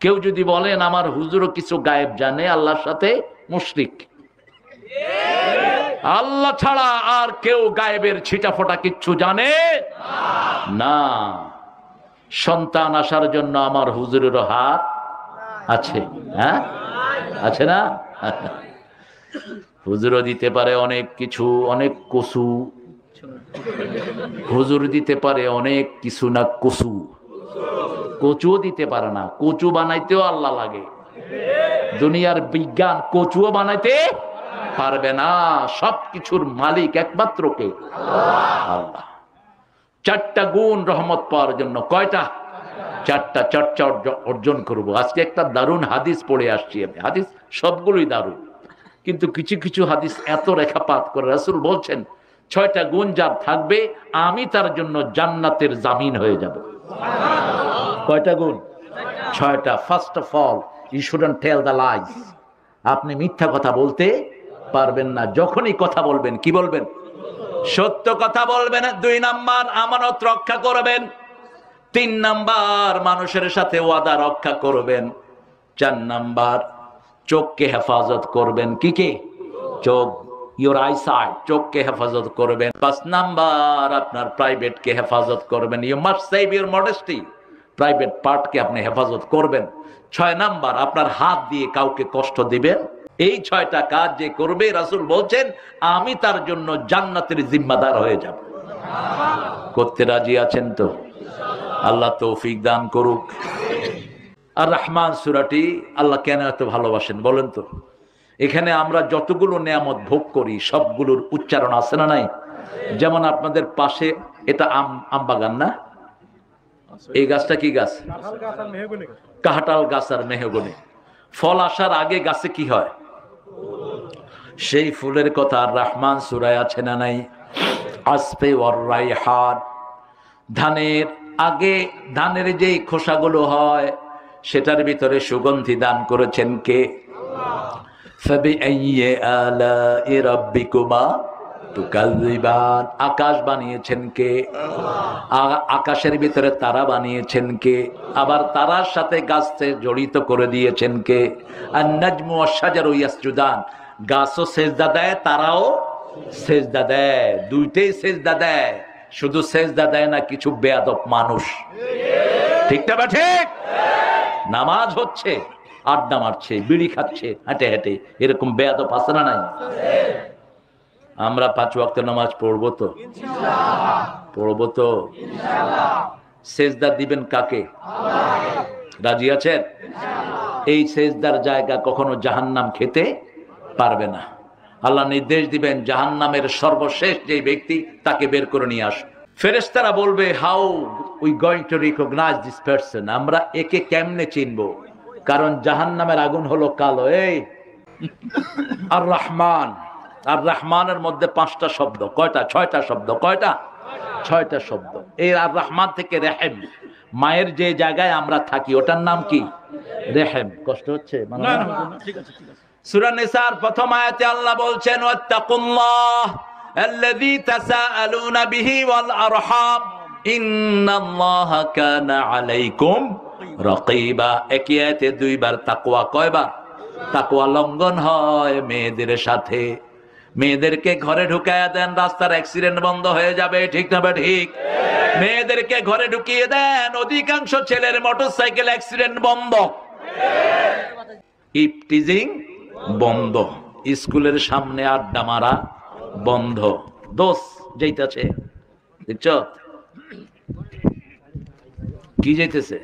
কেউ যদি বলেন আমার হুজুরও কিছু গায়েব জানে, আল্লাহর সাথে মুশরিক। আল্লাহ ছাড়া আর কেউ গায়েবের ছিটাফোটা কিচ্ছু জানে না। সন্তান আসার জন্য আমার হুজুরেরও হাত আছে, হ্যাঁ আছে না? হুজুরও দিতে পারে অনেক কিছু, অনেক কসু। হুজুর দিতে পারে অনেক কিছু না কসু, কচুও দিতে পারে না। কচু বানাইতেও আল্লাহ লাগে। দুনিয়ার বিজ্ঞান কচুও বানাইতে পারবে না। সবকিছুর মালিক একমাত্র কে? আল্লাহ। চারটা গুণ রহমত পাওয়ার জন্য, কয়টা? চারটা। চর্চা অর্জন করব। আজকে একটা দারুণ হাদিস পড়ে আসছি আমি। হাদিস সবগুলোই দারুণ, কিন্তু কিছু কিছু হাদিস এত রেখাপাত করে। রাসূল বলছেন 6টা গুণ যার থাকবে আমি তার জন্য জান্নাতের জামিন হয়ে যাব। কয়টা গুণ? 6টা। First of all, you shouldn't tell the lies. আপনি মিথ্যা কথা বলতে পারবেন না। যখনই কথা বলবেন কি বলবেন? সত্য কথা বলবেন। 2 নাম্বার, আমানত রক্ষা করবেন। 3 নাম্বার, মানুষের সাথে ওয়াদা রক্ষা করবেন। 4 নাম্বার, চোখকে হেফাজত করবেন। কি কি? চোখ, ইউর আইসাইট, চোখকে হেফাজত করবেন। 5 নাম্বার, আপনার প্রাইভেটকে হেফাজত করবেন। You must save your modesty, private পার্টকে আপনি হেফাজত করবেন। 6 নাম্বার, আপনার হাত দিয়ে কাউকে কষ্ট দিবেন। এই 6টা কাজ যে করবে, রাসূল বলছেন আমি তার জন্য জান্নাতের জিম্মাদার হয়ে যাব। করতে রাজি আছেন তো? আল্লাহ তৌফিক দান করুক। আর রহমান সূরাটি আল্লাহ কেন এত ভালোবাসেন বলেন তো? এখানে আমরা যতগুলো নেয়ামত ভোগ করি সবগুলোর উচ্চারণ আছে না নাই? যেমন আপনাদের পাশে এটা আম বাগান না? এই গাছটা কি গাছ? কাঁঠাল গাছ আর মেহগনি। ফল আসার আগে গাছে কি হয়? সেই ফুলের কথা আর রহমান সূরায় আছে না নাই? আসফে ওয়ার রাইহান। ধানের আগে ধানের যে খোসাগুলো হয় সেটার ভিতরে সুগন্ধি দান করেছেন কে? ফাবিআইয়ি আলা'i রাব্বিকুমা তুকাযযিবান। আকাশ বানিয়েছেন কে? আকাশের ভিতরে তারা বানিয়েছেন কে? আবার তারার সাথে গাছকে জড়িত করে দিয়েছেন কে? আন-নাজমু ওয়াশ-শাজারু ইয়াসজুদান। গাছও সেজদা দেয়, তারাও সেজদা দেয়। দুইটাই সেজদা দেয়। শুধু সেজদা দেয় না কিছু বেয়াদব মানুষ। ঠিক না বা ঠিক? নামাজ হচ্ছে, আড্ডা মারছে, বিড়ি খাচ্ছে হেঁটে হেঁটে, এরকম বেয়াদব আছে না নাই? আমরা 5 ওয়াক্ত নামাজ পড়বো তো? পড়বো তো? সেজদা দিবেন কাকে? রাজি আছেন? এই সেজদার জায়গা কখনো জাহান্নাম খেতে পারবে না। আল্লাহ নির্দেশ দিবেন জাহান্নামের সর্বশেষ যে ব্যক্তি তাকে বের করে নিয়ে আস। ফেরেশতারা বলবে how we going to recognise this person. আমরা একে কেমনে চিনবো? কারণ জাহান্নামের আগুন হলো কালো। এই আর রহমান, আর রহমানের মধ্যে 5টা শব্দ। কয়টা? 6টা শব্দ। কয়টা? 6টা শব্দ। এই আর রহমান থেকে রেহেম, মায়ের যে জায়গায় আমরা থাকি ওটার নাম কি? রেহেম। কষ্ট হচ্ছে? সূরা নিসার প্রথম আয়াতে আল্লাহ বলছেন ওয়াত্তাকুল্লাহ আল্লাযী তাসাআলুনা বিহি ওয়াল আরহাম ইন্নাল্লাহা কানা আলাইকুম রাকীবা। একই আয়াতে 2 বার তাকওয়া। কয়বার? তাকওয়া লঙ্ঘন হয় মেয়েদের সাথে। মেয়েদেরকে ঘরে ঢুকায়া দেন, রাস্তার অ্যাক্সিডেন্ট বন্ধ হয়ে যাবে। ঠিক না ঠিক? মেয়েদেরকে ঘরে ঢুকিয়ে দেন, অধিকাংশ ছেলের মোটরসাইকেল অ্যাক্সিডেন্ট বন্ধ, ইপটিজিং বন্ধ, স্কুলের সামনে আড্ডা মারা বন্ধ। দোষ যাইতেছে, দেখছ কি যাইতেছে?